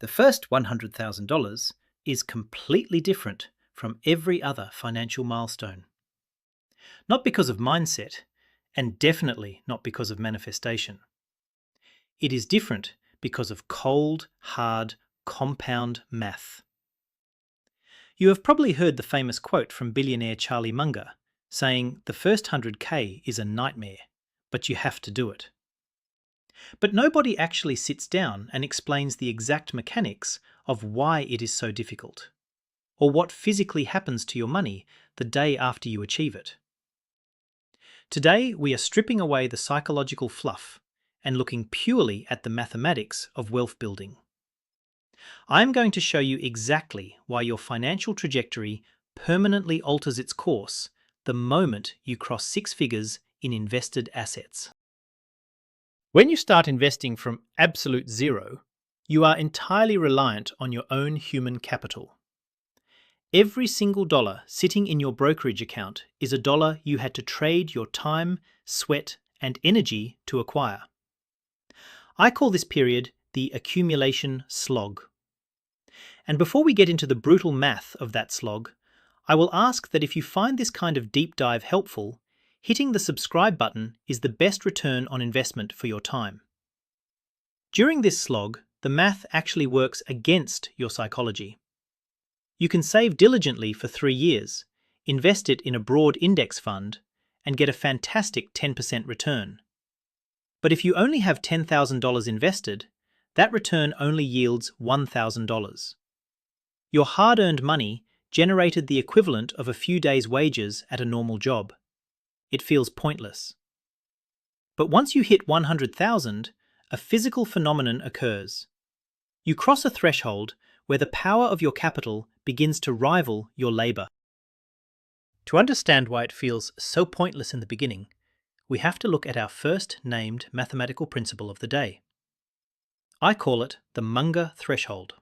The first $100,000 is completely different from every other financial milestone. Not because of mindset, and definitely not because of manifestation. It is different because of cold, hard, compound math. You have probably heard the famous quote from billionaire Charlie Munger saying, "The first 100K is a nightmare, but you have to do it." But nobody actually sits down and explains the exact mechanics of why it is so difficult, or what physically happens to your money the day after you achieve it. Today, we are stripping away the psychological fluff and looking purely at the mathematics of wealth building. I am going to show you exactly why your financial trajectory permanently alters its course the moment you cross six figures in invested assets. When you start investing from absolute zero, you are entirely reliant on your own human capital. Every single dollar sitting in your brokerage account is a dollar you had to trade your time, sweat, and energy to acquire. I call this period the accumulation slog. And before we get into the brutal math of that slog, I will ask that if you find this kind of deep dive helpful, hitting the subscribe button is the best return on investment for your time. During this slog, the math actually works against your psychology. You can save diligently for 3 years, invest it in a broad index fund, and get a fantastic 10% return. But if you only have $10,000 invested, that return only yields $1,000. Your hard-earned money generated the equivalent of a few days' wages at a normal job. It feels pointless. But once you hit 100,000, a physical phenomenon occurs. You cross a threshold where the power of your capital begins to rival your labor. To understand why it feels so pointless in the beginning, we have to look at our first named mathematical principle of the day. I call it the Munger Threshold.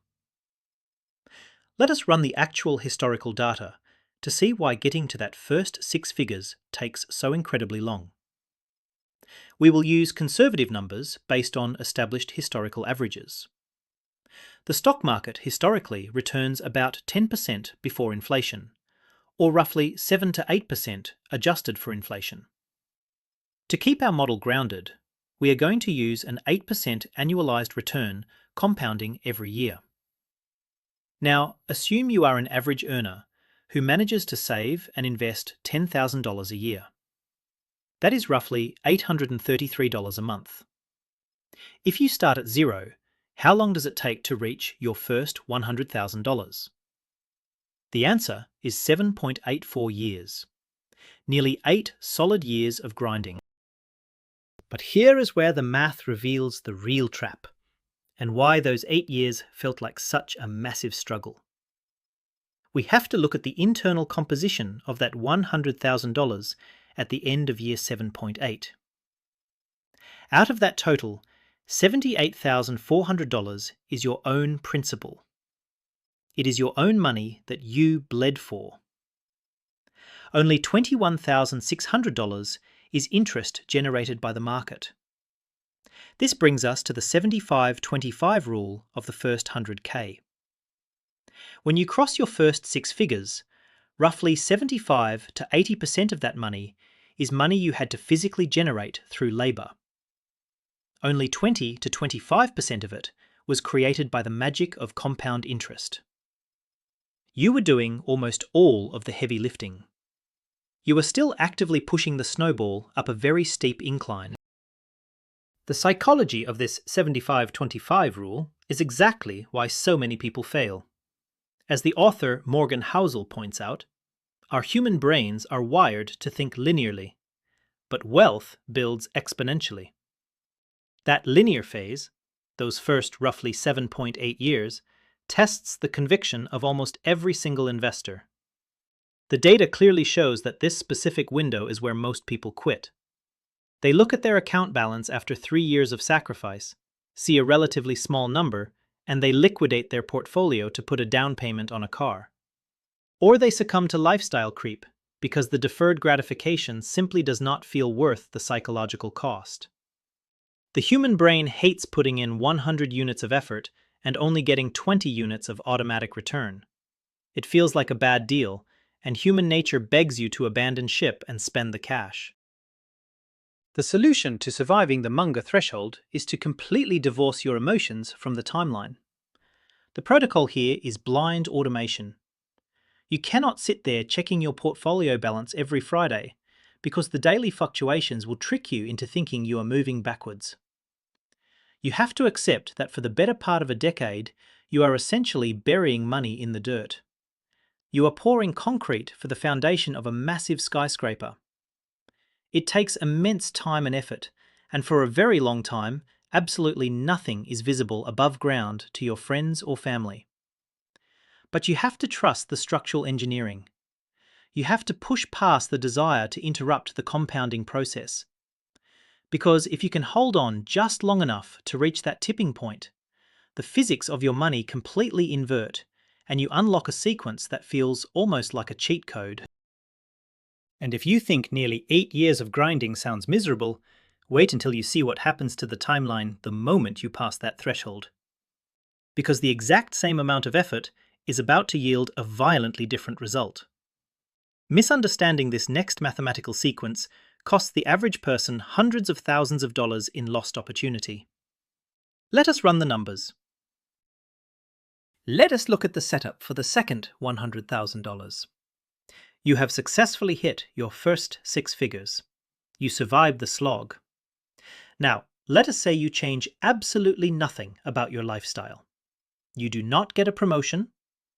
Let us run the actual historical data to see why getting to that first 6 figures takes so incredibly long. We will use conservative numbers based on established historical averages. The stock market historically returns about 10% before inflation, or roughly 7 to 8% adjusted for inflation. To keep our model grounded, we are going to use an 8% annualized return compounding every year. Now, assume you are an average earner who manages to save and invest $10,000 a year. That is roughly $833 a month. If you start at zero, how long does it take to reach your first $100,000? The answer is 7.84 years. Nearly 8 solid years of grinding. But here is where the math reveals the real trap, and why those 8 years felt like such a massive struggle. We have to look at the internal composition of that $100,000 at the end of year 7.8. Out of that total, $78,400 is your own principal. It is your own money that you bled for. Only $21,600 is interest generated by the market. This brings us to the 75-25 rule of the first 100K. When you cross your first 6 figures, roughly 75 to 80% of that money is money you had to physically generate through labor. Only 20 to 25% of it was created by the magic of compound interest. You were doing almost all of the heavy lifting. You are still actively pushing the snowball up a very steep incline. The psychology of this 75-25 rule is exactly why so many people fail. As the author Morgan Housel points out, our human brains are wired to think linearly, but wealth builds exponentially. That linear phase, those first roughly 7.8 years, tests the conviction of almost every single investor. The data clearly shows that this specific window is where most people quit. They look at their account balance after 3 years of sacrifice, see a relatively small number, and they liquidate their portfolio to put a down payment on a car. Or they succumb to lifestyle creep because the deferred gratification simply does not feel worth the psychological cost. The human brain hates putting in 100 units of effort and only getting 20 units of automatic return. It feels like a bad deal, and human nature begs you to abandon ship and spend the cash. The solution to surviving the Munger threshold is to completely divorce your emotions from the timeline. The protocol here is blind automation. You cannot sit there checking your portfolio balance every Friday, because the daily fluctuations will trick you into thinking you are moving backwards. You have to accept that for the better part of a decade, you are essentially burying money in the dirt. You are pouring concrete for the foundation of a massive skyscraper. It takes immense time and effort, and for a very long time, absolutely nothing is visible above ground to your friends or family. But you have to trust the structural engineering. You have to push past the desire to interrupt the compounding process. Because if you can hold on just long enough to reach that tipping point, the physics of your money completely invert, and you unlock a sequence that feels almost like a cheat code. And if you think nearly 8 years of grinding sounds miserable, wait until you see what happens to the timeline the moment you pass that threshold. Because the exact same amount of effort is about to yield a violently different result. Misunderstanding this next mathematical sequence costs the average person hundreds of thousands of dollars in lost opportunity. Let us run the numbers. Let us look at the setup for the second $100,000. You have successfully hit your first 6 figures. You survived the slog. Now, let us say you change absolutely nothing about your lifestyle. You do not get a promotion.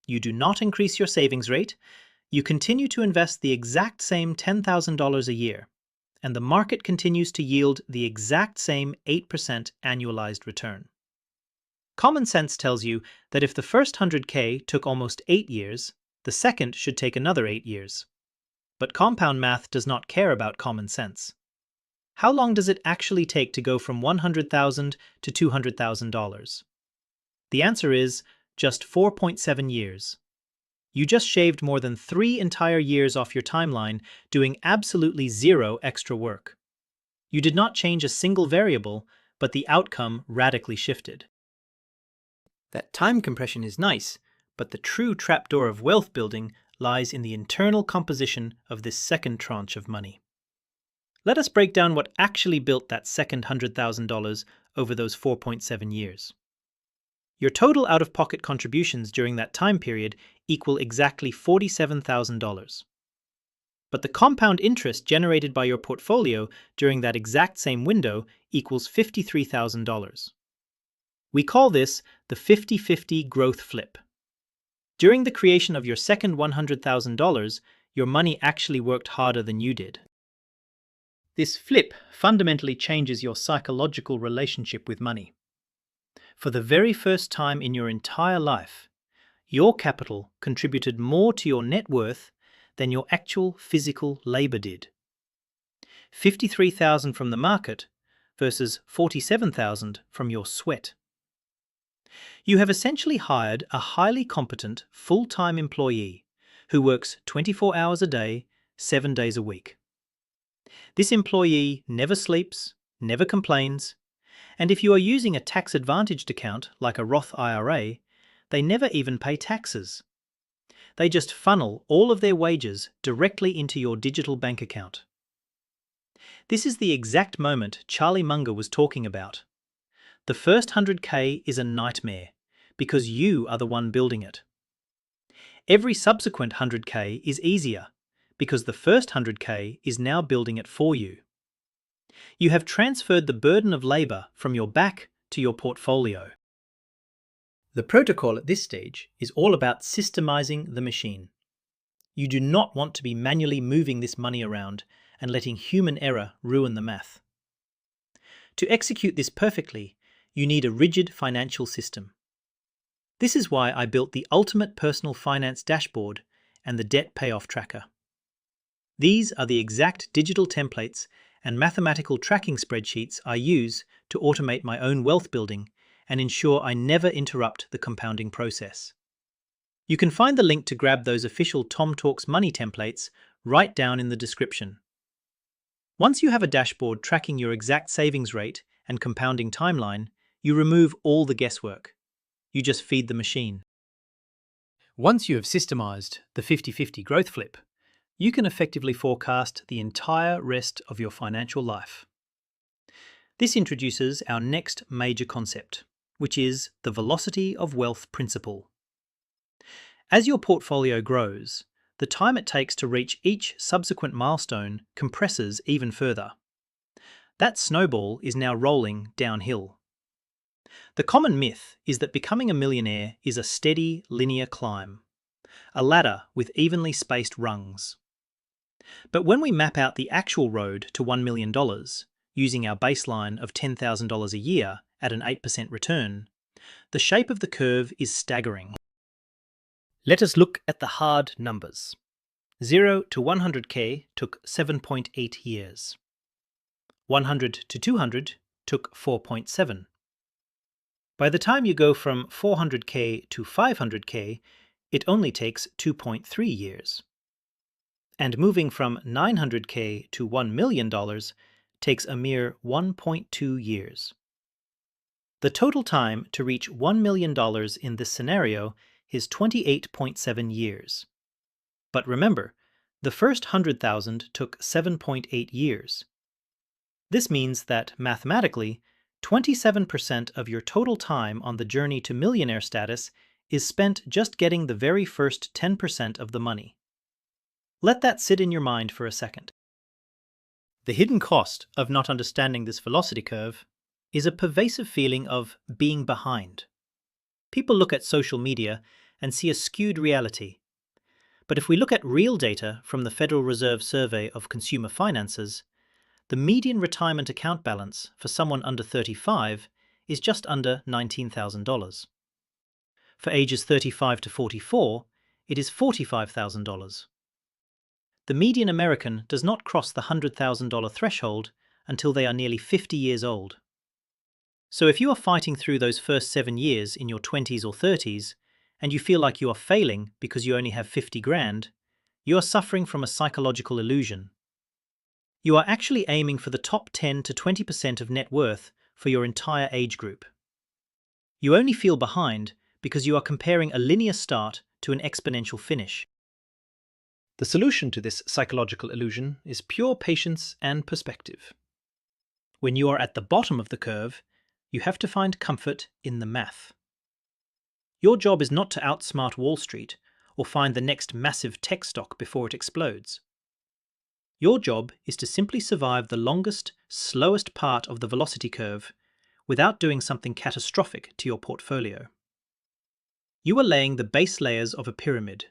You do not increase your savings rate. You continue to invest the exact same $10,000 a year, and the market continues to yield the exact same 8% annualized return. Common sense tells you that if the first 100K took almost 8 years, the second should take another 8 years. But compound math does not care about common sense. How long does it actually take to go from $100,000 to $200,000? The answer is just 4.7 years. You just shaved more than 3 entire years off your timeline doing absolutely zero extra work. You did not change a single variable, but the outcome radically shifted. That time compression is nice, but the true trapdoor of wealth building lies in the internal composition of this second tranche of money. Let us break down what actually built that second $100,000 over those 4.7 years. Your total out-of-pocket contributions during that time period equal exactly $47,000. But the compound interest generated by your portfolio during that exact same window equals $53,000. We call this the 50-50 growth flip. During the creation of your second $100,000, your money actually worked harder than you did. This flip fundamentally changes your psychological relationship with money. For the very first time in your entire life, your capital contributed more to your net worth than your actual physical labor did. $53,000 from the market versus $47,000 from your sweat. You have essentially hired a highly competent full-time employee who works 24 hours a day, 7 days a week. This employee never sleeps, never complains, and if you are using a tax-advantaged account like a Roth IRA, they never even pay taxes. They just funnel all of their wages directly into your digital bank account. This is the exact moment Charlie Munger was talking about. The first 100K is a nightmare because you are the one building it. Every subsequent 100K is easier because the first 100K is now building it for you. You have transferred the burden of labor from your back to your portfolio. The protocol at this stage is all about systemizing the machine. You do not want to be manually moving this money around and letting human error ruin the math. To execute this perfectly, you need a rigid financial system. This is why I built the ultimate personal finance dashboard and the debt payoff tracker. These are the exact digital templates and mathematical tracking spreadsheets I use to automate my own wealth building and ensure I never interrupt the compounding process. You can find the link to grab those official Tom Talks Money templates right down in the description. Once you have a dashboard tracking your exact savings rate and compounding timeline, you remove all the guesswork. You just feed the machine. Once you have systemized the 50-50 growth flip, you can effectively forecast the entire rest of your financial life. This introduces our next major concept, which is the velocity of wealth principle. As your portfolio grows, the time it takes to reach each subsequent milestone compresses even further. That snowball is now rolling downhill. The common myth is that becoming a millionaire is a steady, linear climb, a ladder with evenly spaced rungs. But when we map out the actual road to $1 million, using our baseline of $10,000 a year at an 8% return, the shape of the curve is staggering. Let us look at the hard numbers. 0 to 100k took 7.8 years. 100 to 200 took 4.7. By the time you go from 400k to 500k, it only takes 2.3 years. And moving from 900k to $1 million takes a mere 1.2 years. The total time to reach $1 million in this scenario is 28.7 years. But remember, the first 100,000 took 7.8 years. This means that, mathematically, 27% of your total time on the journey to millionaire status is spent just getting the very first 10% of the money. Let that sit in your mind for a second. The hidden cost of not understanding this velocity curve is a pervasive feeling of being behind. People look at social media and see a skewed reality. But if we look at real data from the Federal Reserve Survey of Consumer Finances, the median retirement account balance for someone under 35 is just under $19,000. For ages 35 to 44, it is $45,000. The median American does not cross the $100,000 threshold until they are nearly 50 years old. So if you are fighting through those first 7 years in your 20s or 30s, and you feel like you are failing because you only have 50 grand, you are suffering from a psychological illusion. You are actually aiming for the top 10 to 20% of net worth for your entire age group. You only feel behind because you are comparing a linear start to an exponential finish. The solution to this psychological illusion is pure patience and perspective. When you are at the bottom of the curve, you have to find comfort in the math. Your job is not to outsmart Wall Street or find the next massive tech stock before it explodes. Your job is to simply survive the longest, slowest part of the velocity curve without doing something catastrophic to your portfolio. You are laying the base layers of a pyramid.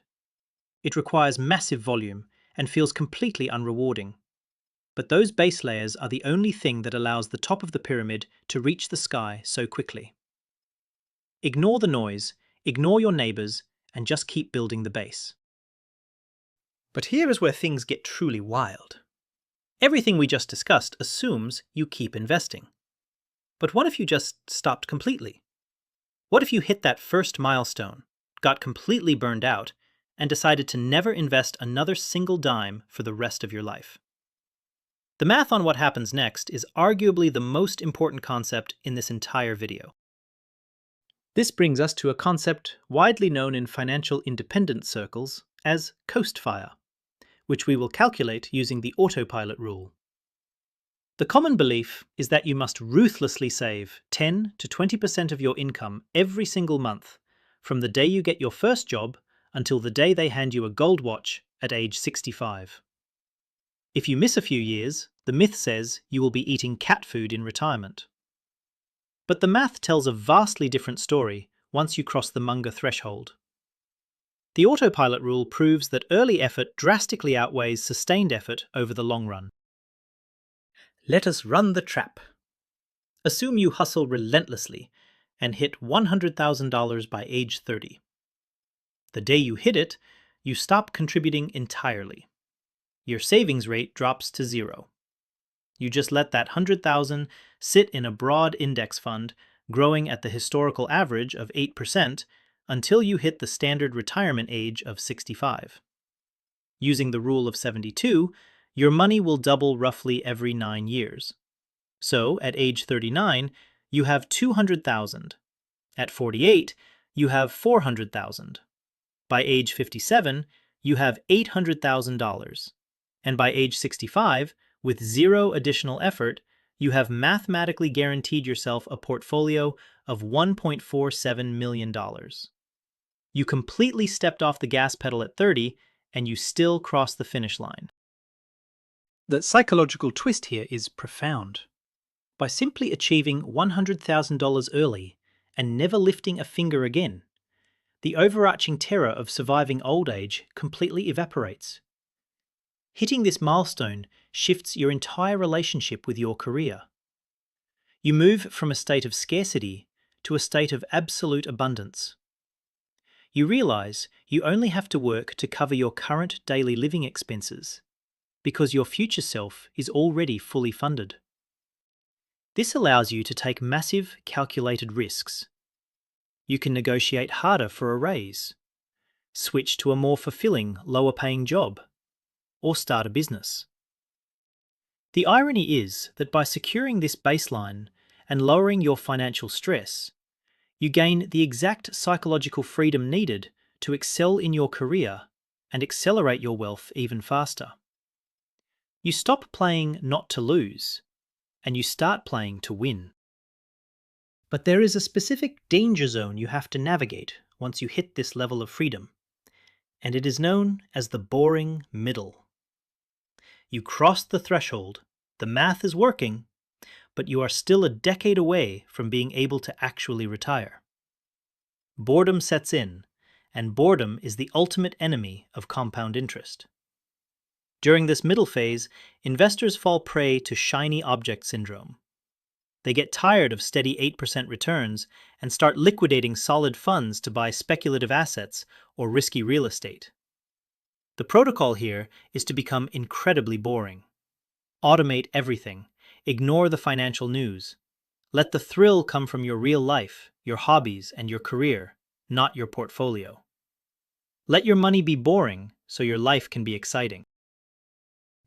It requires massive volume and feels completely unrewarding. But those base layers are the only thing that allows the top of the pyramid to reach the sky so quickly. Ignore the noise, ignore your neighbors, and just keep building the base. But here is where things get truly wild. Everything we just discussed assumes you keep investing. But what if you just stopped completely? What if you hit that first milestone, got completely burned out, and decided to never invest another single dime for the rest of your life? The math on what happens next is arguably the most important concept in this entire video. This brings us to a concept widely known in financial independence circles as coast fire, which we will calculate using the Autopilot Rule. The common belief is that you must ruthlessly save 10 to 20% of your income every single month, from the day you get your first job until the day they hand you a gold watch at age 65. If you miss a few years, the myth says you will be eating cat food in retirement. But the math tells a vastly different story once you cross the Munger Threshold. The Autopilot Rule proves that early effort drastically outweighs sustained effort over the long run. Let us run the trap. Assume you hustle relentlessly and hit $100,000 by age 30. The day you hit it, you stop contributing entirely. Your savings rate drops to 0. You just let that 100,000 sit in a broad index fund, growing at the historical average of 8% until you hit the standard retirement age of 65. Using the rule of 72, your money will double roughly every 9 years. So, at age 39, you have 200,000. At 48, you have $400,000. By age 57, you have $800,000. And by age 65, with zero additional effort, you have mathematically guaranteed yourself a portfolio of $1.47 million. You completely stepped off the gas pedal at 30, and you still crossed the finish line. The psychological twist here is profound. By simply achieving $100,000 early and never lifting a finger again, the overarching terror of surviving old age completely evaporates. Hitting this milestone shifts your entire relationship with your career. You move from a state of scarcity to a state of absolute abundance. You realize you only have to work to cover your current daily living expenses because your future self is already fully funded. This allows you to take massive, calculated risks. You can negotiate harder for a raise, switch to a more fulfilling, lower-paying job, or start a business. The irony is that by securing this baseline and lowering your financial stress, you gain the exact psychological freedom needed to excel in your career and accelerate your wealth even faster. You stop playing not to lose, and you start playing to win. But there is a specific danger zone you have to navigate once you hit this level of freedom, and it is known as the boring middle. You crossed the threshold, the math is working, but you are still a decade away from being able to actually retire. Boredom sets in, and boredom is the ultimate enemy of compound interest. During this middle phase, investors fall prey to shiny object syndrome. They get tired of steady 8% returns and start liquidating solid funds to buy speculative assets or risky real estate. The protocol here is to become incredibly boring. Automate everything. Ignore the financial news. Let the thrill come from your real life, your hobbies, and your career, not your portfolio. Let your money be boring so your life can be exciting.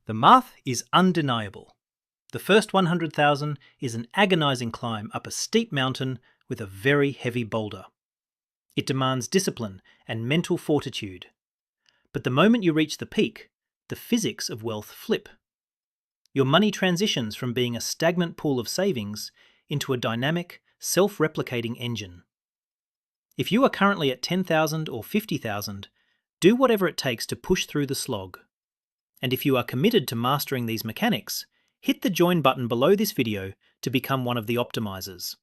The math is undeniable. The first 100,000 is an agonizing climb up a steep mountain with a very heavy boulder. It demands discipline and mental fortitude. But the moment you reach the peak, the physics of wealth flip. Your money transitions from being a stagnant pool of savings into a dynamic, self-replicating engine. If you are currently at 10,000 or 50,000, do whatever it takes to push through the slog. And if you are committed to mastering these mechanics, hit the join button below this video to become one of the optimizers.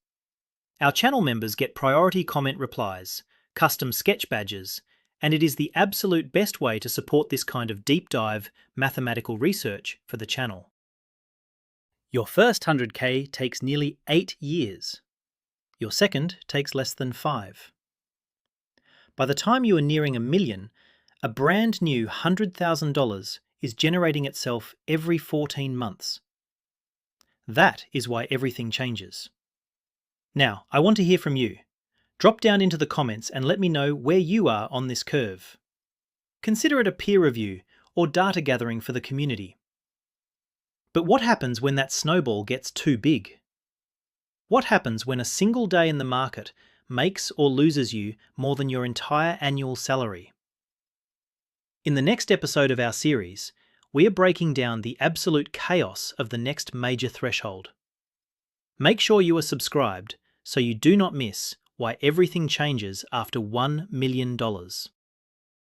Our channel members get priority comment replies, custom sketch badges, and it is the absolute best way to support this kind of deep dive mathematical research for the channel. Your first 100K takes nearly 8 years. Your second takes less than 5. By the time you are nearing $1 million, a brand new $100,000 is generating itself every 14 months. That is why everything changes. Now, I want to hear from you. Drop down into the comments and let me know where you are on this curve. Consider it a peer review or data gathering for the community. But what happens when that snowball gets too big? What happens when a single day in the market makes or loses you more than your entire annual salary? In the next episode of our series, we are breaking down the absolute chaos of the next major threshold. Make sure you are subscribed so you do not miss why everything changes after $1 million.